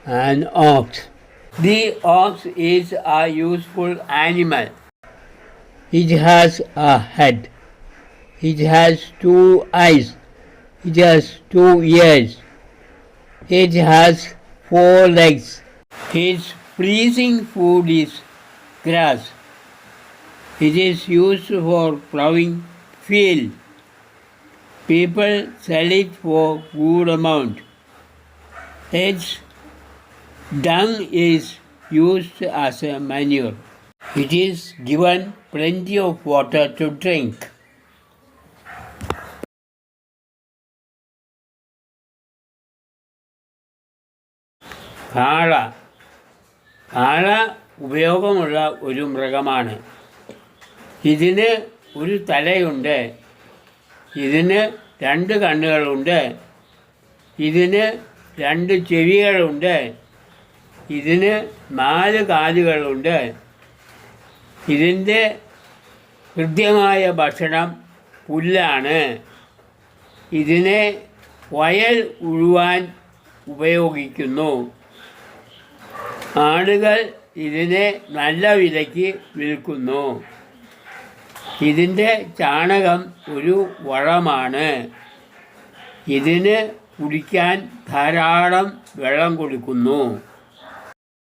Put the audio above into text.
An ox. The ox is a useful animal. It has a head. It has 2 eyes. It has 2 ears. It has 4 legs. Its pleasing food is grass. It is used for plowing field. People sell it for good amount. Its dung is used as a manure. It is given plenty of water to drink. കാള. കാള ഉപയോഗമുള്ള ഒരു മൃഗമാണ്. ഇതിന് ഒരു തലയുണ്ട്. ഇതിന് 2 കണ്ണുകളുണ്ട്. ഇതിന് 2 ചെവികളുണ്ട്. ഇതിന് 4 കാലുകളുണ്ട്. ഇതിൻ്റെ കൃത്യമായ ഭക്ഷണം പുല്ലാണ്. ഇതിനെ വയൽ ഉഴുവാൻ ഉപയോഗിക്കുന്നു. ആളുകൾ ഇതിനെ നല്ല വിലയ്ക്ക് വിൽക്കുന്നു. ഇതിൻ്റെ ചാണകം ഒരു വളമാണ്. ഇതിന് കുടിക്കാൻ ധാരാളം വെള്ളം കൊടുക്കുന്നു.